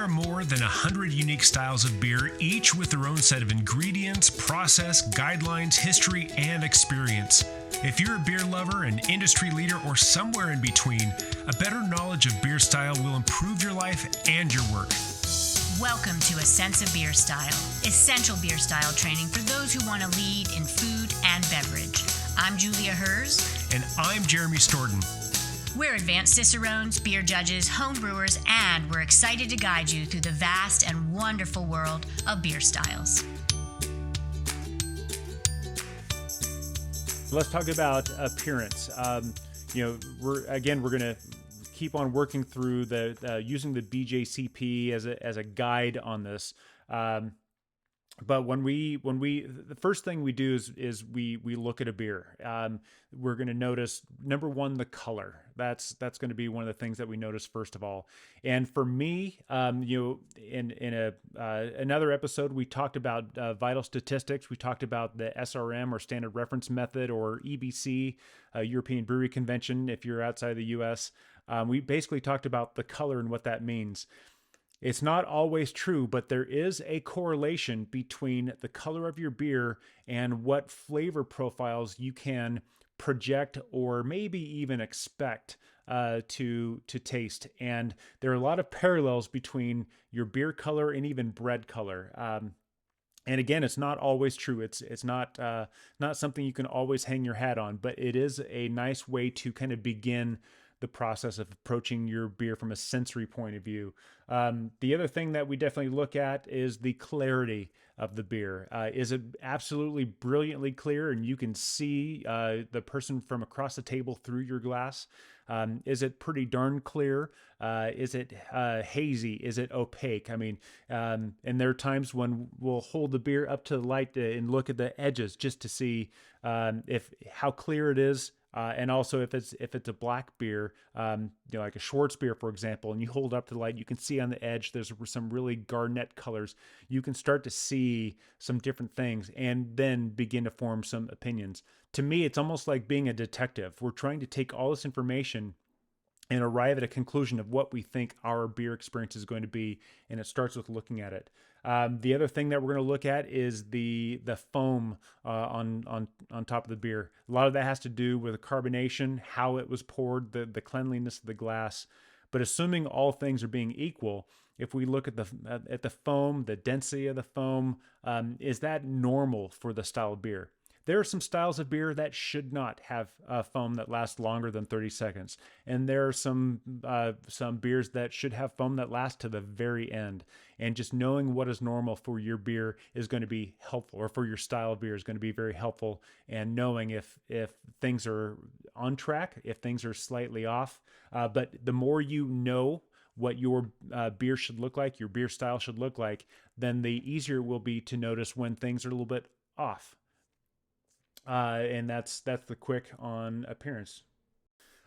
There are more than 100 unique styles of beer, each with their own set of ingredients, process, guidelines, history, and experience. If you're a beer lover, an industry leader, or somewhere in between, a better knowledge of beer style will improve your life and your work. Welcome to A Sense of Beer Style, essential beer style training for those who want to lead in food and beverage. I'm Julia Herz. And I'm Jeremy Storton. We're advanced Cicerones, beer judges, home brewers, and we're excited to guide you through the vast and wonderful world of beer styles. Let's talk about appearance. We're going to keep on working through the using the BJCP as a guide on this. But when we the first thing we do is we look at a beer. We're going to notice, number one, the color. That's going to be one of the things that we notice first of all. And for me, in another episode, we talked about vital statistics. We talked about the SRM, or Standard Reference Method, or EBC, European Brewery Convention, if you're outside the U.S. We basically talked about the color and what that means. It's not always true, but there is a correlation between the color of your beer and what flavor profiles you can project or maybe even expect to taste. And there are a lot of parallels between your beer color and even bread color. And again, it's not always true. It's not something you can always hang your hat on, but it is a nice way to kind of begin the process of approaching your beer from a sensory point of view. The other thing that we definitely look at is the clarity of the beer. Is it absolutely brilliantly clear and you can see the person from across the table through your glass? Is it pretty darn clear? Is it hazy? Is it opaque? I mean, and there are times when we'll hold the beer up to the light and look at the edges just to see how clear it is. And also if it's a black beer, like a Schwartz beer, for example, and you hold it up to the light, you can see on the edge, there's some really garnet colors. You can start to see some different things and then begin to form some opinions. To me, it's almost like being a detective. We're trying to take all this information and arrive at a conclusion of what we think our beer experience is going to be. And it starts with looking at it. The other thing that we're going to look at is the foam on top of the beer. A lot of that has to do with the carbonation, how it was poured, the cleanliness of the glass. But assuming all things are being equal, if we look at the foam, the density of the foam, is that normal for the style of beer? There are some styles of beer that should not have foam that lasts longer than 30 seconds. And there are some beers that should have foam that lasts to the very end. And just knowing what is normal for your beer is going to be helpful, or for your style of beer is going to be very helpful. And knowing if things are on track, if things are slightly off. But the more you know what your beer should look like, your beer style should look like, then the easier it will be to notice when things are a little bit off. And that's the quick on appearance.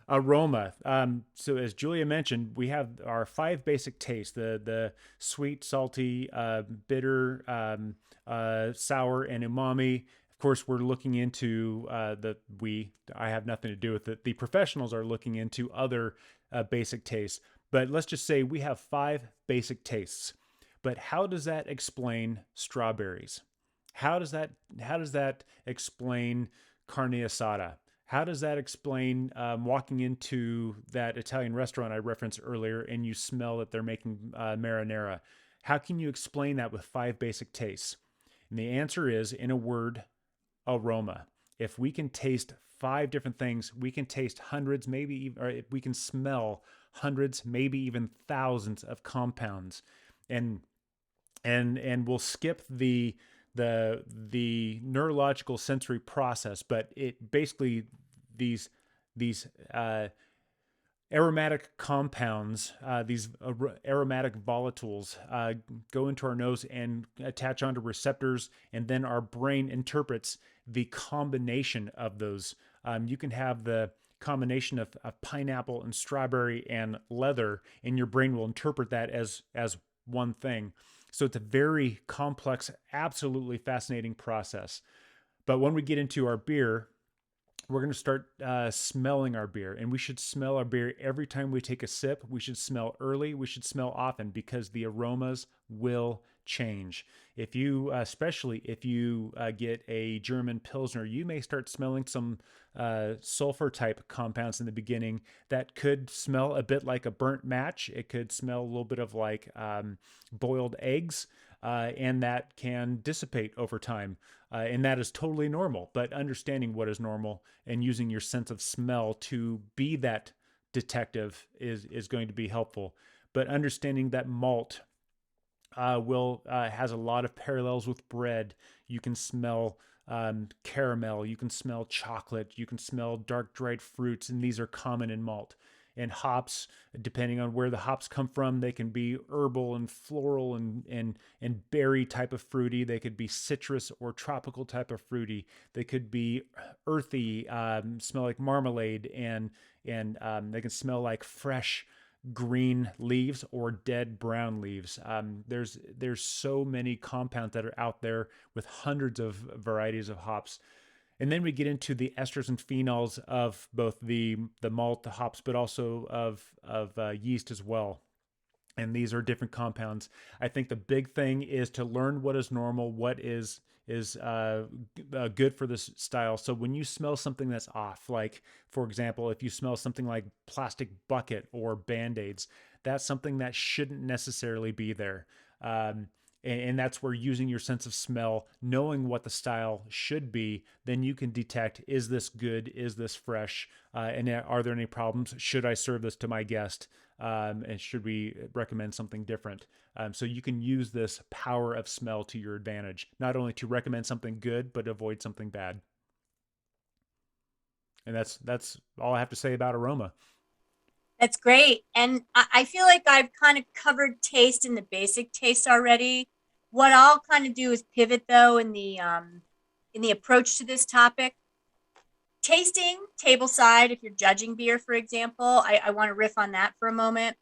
Aroma. So as Julia mentioned, we have our 5 basic tastes: the sweet, salty, bitter, sour, and umami. Of course, we're looking into I have nothing to do with it. The professionals are looking into other basic tastes. But let's just say we have 5 basic tastes. But how does that explain strawberries? How does that explain carne asada? How does that explain walking into that Italian restaurant I referenced earlier and you smell that they're making marinara? How can you explain that with 5 basic tastes? And the answer is, in a word, aroma. If we can taste 5 different things, we can taste hundreds, maybe even, or we can smell hundreds, maybe even thousands of compounds, and we'll skip the neurological sensory process, but it basically these aromatic compounds, these aromatic volatiles go into our nose and attach onto receptors, and then our brain interprets the combination of those. You can have the combination of pineapple and strawberry and leather, and your brain will interpret that as one thing. So it's a very complex, absolutely fascinating process. But when we get into our beer, we're going to start smelling our beer, and we should smell our beer every time we take a sip. We should smell early. We should smell often, because the aromas will change. If you, especially if you get a German Pilsner, you may start smelling some sulfur type compounds in the beginning that could smell a bit like a burnt match. It could smell a little bit of like boiled eggs. And that can dissipate over time. And that is totally normal. But understanding what is normal and using your sense of smell to be that detective is going to be helpful. But understanding that malt has a lot of parallels with bread. You can smell caramel, you can smell chocolate, you can smell dark dried fruits, and these are common in malt. And hops, depending on where the hops come from, they can be herbal and floral and berry type of fruity. They could be citrus or tropical type of fruity. They could be earthy, smell like marmalade, and they can smell like fresh green leaves or dead brown leaves. There's so many compounds that are out there with hundreds of varieties of hops. And then we get into the esters and phenols of both the malt, the hops, but also of yeast as well. And these are different compounds. I think the big thing is to learn what is normal, what is good for this style. So when you smell something that's off, like for example, if you smell something like plastic bucket or Band-Aids, that's something that shouldn't necessarily be there. And that's where using your sense of smell, knowing what the style should be, then you can detect, is this good? Is this fresh? And are there any problems? Should I serve this to my guest? And should we recommend something different? So you can use this power of smell to your advantage, not only to recommend something good, but avoid something bad. And that's all I have to say about aroma. That's great. And I feel like I've kind of covered taste in the basic taste already. What I'll kind of do is pivot though in the approach to this topic. Tasting tableside, if you're judging beer, for example, I want to riff on that for a moment.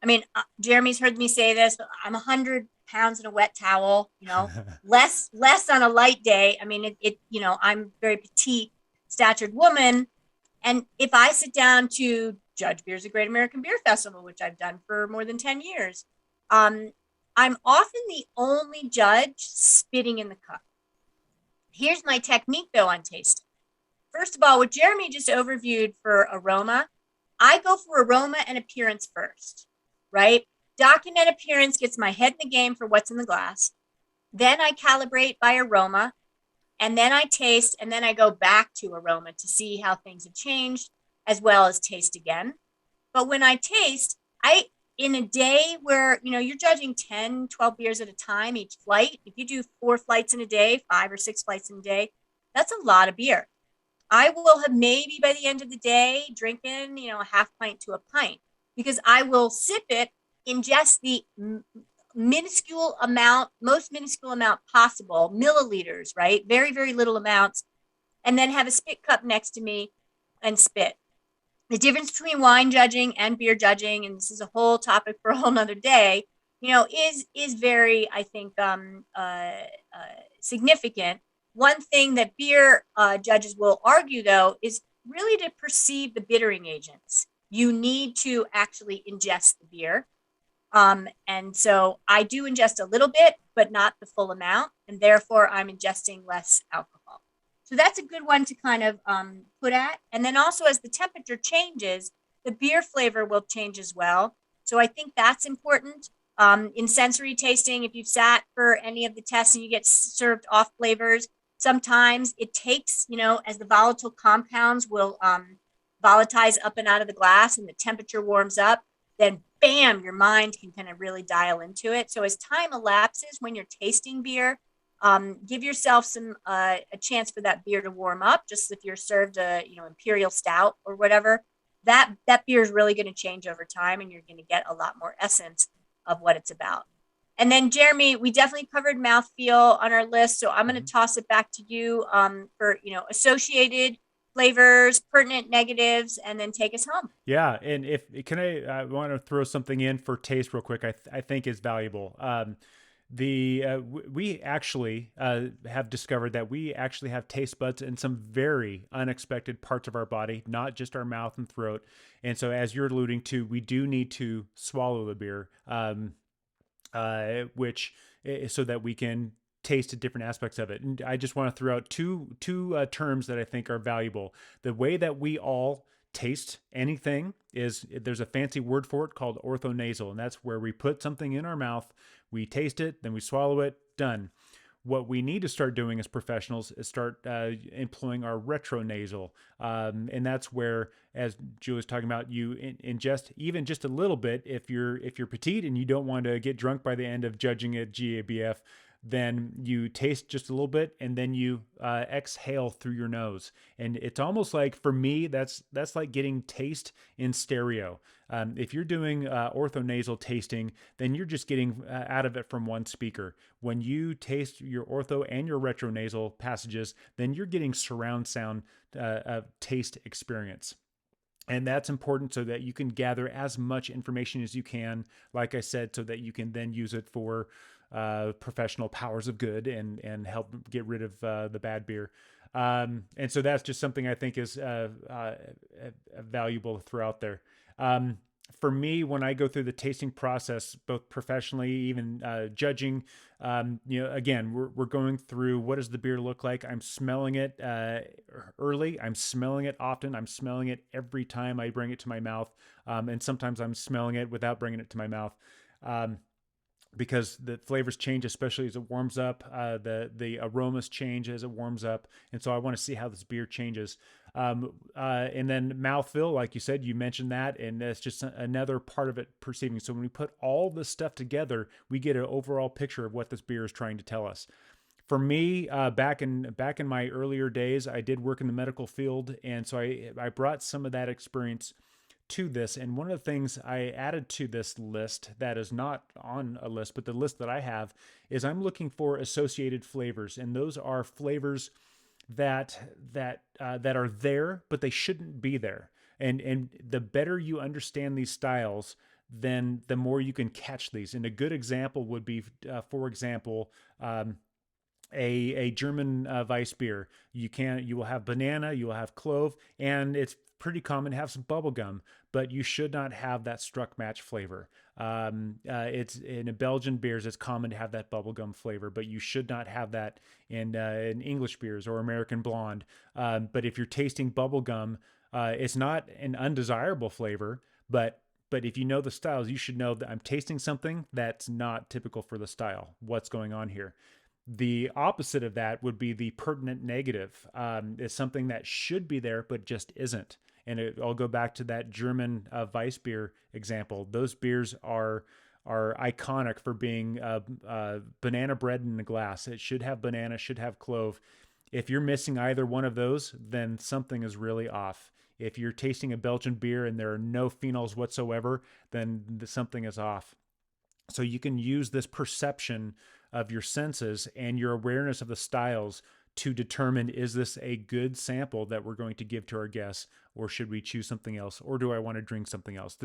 I mean, Jeremy's heard me say this, but I'm 100 pounds in a wet towel, less on a light day. I mean, I'm a very petite statured woman. And if I sit down to judge beers at Great American Beer Festival, which I've done for more than 10 years, I'm often the only judge spitting in the cup. Here's my technique, though, on tasting. First of all, what Jeremy just overviewed for aroma, I go for aroma and appearance first, right? Document appearance gets my head in the game for what's in the glass. Then I calibrate by aroma, and then I taste, and then I go back to aroma to see how things have changed, as well as taste again. But when I taste, in a day where, you're judging 10, 12 beers at a time each flight, if you do 4 flights in a day, 5 or 6 flights in a day, that's a lot of beer. I will have maybe by the end of the day drinking, a half pint to a pint, because I will sip it, ingest the minuscule amount, most minuscule amount possible, milliliters, right? Very, very little amounts, and then have a spit cup next to me and spit. The difference between wine judging and beer judging, and this is a whole topic for a whole nother day, is very, I think, significant. One thing that beer judges will argue, though, is really to perceive the bittering agents. You need to actually ingest the beer. And so I do ingest a little bit, but not the full amount. And therefore, I'm ingesting less alcohol. So that's a good one to kind of put at. And then also, as the temperature changes, the beer flavor will change as well. So I think that's important. In sensory tasting, if you've sat for any of the tests and you get served off flavors, sometimes it takes, as the volatile compounds will volatilize up and out of the glass and the temperature warms up, then bam, your mind can kind of really dial into it. So as time elapses when you're tasting beer, give yourself a chance for that beer to warm up. Just if you're served a imperial stout or whatever, that beer is really going to change over time, and you're going to get a lot more essence of what it's about. And then Jeremy, we definitely covered mouthfeel on our list, so I'm going to toss it back to you for associated flavors, pertinent negatives, and then take us home. Yeah, and I want to throw something in for taste real quick. I think is valuable. We actually have discovered that we actually have taste buds in some very unexpected parts of our body, not just our mouth and throat. And so, as you're alluding to, we do need to swallow the beer, which so that we can taste different aspects of it. And I just want to throw out two terms that I think are valuable. The way that we all taste anything is, there's a fancy word for it called orthonasal, and that's where we put something in our mouth, we taste it, then we swallow it, done. What we need to start doing as professionals is start employing our retronasal, and that's where, as Julie was talking about, you ingest even just a little bit. If you're petite and you don't want to get drunk by the end of judging at GABF, then you taste just a little bit and then you exhale through your nose. And it's almost like, for me, that's like getting taste in stereo. If you're doing orthonasal tasting, then you're just getting out of it from one speaker. When you taste your ortho and your retronasal passages, then you're getting surround sound taste experience. And that's important so that you can gather as much information as you can, like I said, so that you can then use it for professional powers of good and help get rid of the bad beer. And so that's just something I think is valuable to throw out there. For me, when I go through the tasting process, both professionally, even judging, again, we're going through, what does the beer look like? I'm smelling it early. I'm smelling it often. I'm smelling it every time I bring it to my mouth. And sometimes I'm smelling it without bringing it to my mouth. Because the flavors change, especially as it warms up. The aromas change as it warms up. And so I want to see how this beer changes. And then mouthfeel, like you said, you mentioned that, and that's just another part of it perceiving. So when we put all this stuff together, we get an overall picture of what this beer is trying to tell us. For me, back in my earlier days, I did work in the medical field. And so I brought some of that experience to this. And one of the things I added to this list that is not on a list, but the list that I have, is I'm looking for associated flavors. And those are flavors that are there, but they shouldn't be there. And the better you understand these styles, then the more you can catch these. And a good example would be, for example, a German Weiss beer. You will have banana, you will have clove, and it's pretty common to have some bubble gum, but you should not have that struck match flavor. It's in Belgian beers, it's common to have that bubblegum flavor, but you should not have that in English beers or American blonde. But if you're tasting bubblegum, it's not an undesirable flavor, but if you know the styles, you should know that I'm tasting something that's not typical for the style. What's going on here? The opposite of that would be the pertinent negative. It's something that should be there, but just isn't. And I'll go back to that German Weiss beer example. Those beers are iconic for being banana bread in a glass. It should have banana, should have clove. If you're missing either one of those, then something is really off. If you're tasting a Belgian beer and there are no phenols whatsoever, then something is off. So you can use this perception of your senses and your awareness of the styles to determine, is this a good sample that we're going to give to our guests, or should we choose something else, or do I want to drink something else?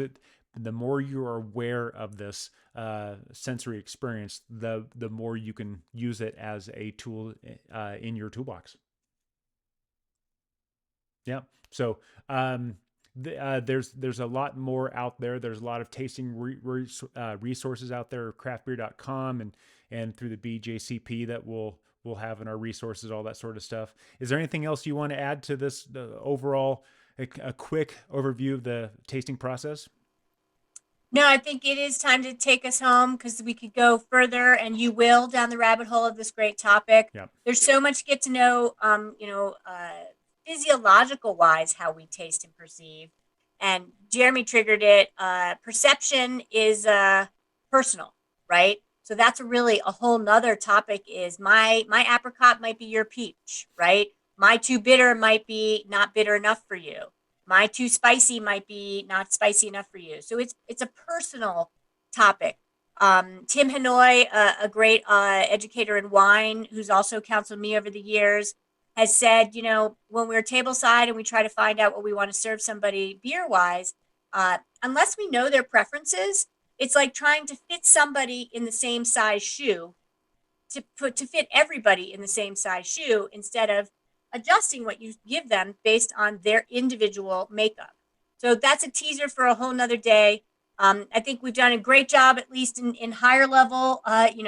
The more you are aware of this sensory experience, the more you can use it as a tool in your toolbox. Yeah. So there's a lot more out there. There's a lot of tasting resources out there, craftbeer.com and through the BJCP that we'll have in our resources, all that sort of stuff. Is there anything else you want to add to this, the overall, a quick overview of the tasting process? No, I think it is time to take us home, because we could go further, and you will, down the rabbit hole of this great topic. Yeah. There's so much to get to know, physiological wise, how we taste and perceive. And Jeremy triggered it. Perception is personal, right? So that's really a whole nother topic. Is my apricot might be your peach, right? My too bitter might be not bitter enough for you. My too spicy might be not spicy enough for you. So it's a personal topic. Tim Hanoi, a great educator in wine, who's also counseled me over the years, has said, when we're tableside and we try to find out what we want to serve somebody beer wise, unless we know their preferences, It's like trying to fit somebody in the same size shoe to fit everybody in the same size shoe instead of adjusting what you give them based on their individual makeup. So that's a teaser for a whole nother day. I think we've done a great job, at least in higher level,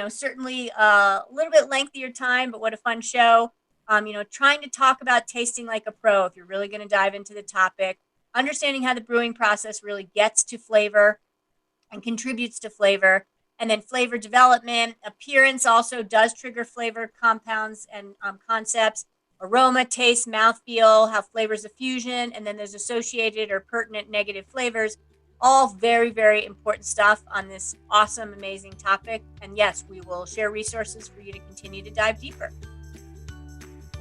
certainly a little bit lengthier time, but what a fun show. Trying to talk about tasting like a pro, if you're really going to dive into the topic, understanding how the brewing process really gets to flavor and contributes to flavor. And then flavor development, appearance also does trigger flavor compounds and concepts, aroma, taste, mouthfeel, how flavors of fusion, and then there's associated or pertinent negative flavors. All very, very important stuff on this awesome, amazing topic. And yes, we will share resources for you to continue to dive deeper.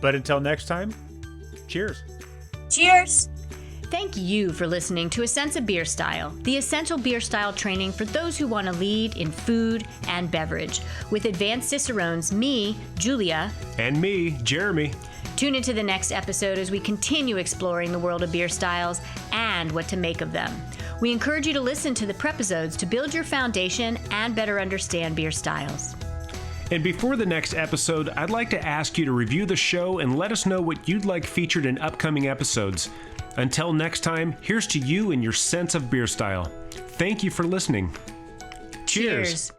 But until next time, cheers. Cheers. Thank you for listening to A Sense of Beer Style, the essential beer style training for those who want to lead in food and beverage. With advanced Cicerones, me, Julia, And me, Jeremy. Tune into the next episode as we continue exploring the world of beer styles and what to make of them. We encourage you to listen to the Prepisodes to build your foundation and better understand beer styles. And before the next episode, I'd like to ask you to review the show and let us know what you'd like featured in upcoming episodes. Until next time, here's to you and your sense of beer style. Thank you for listening. Cheers.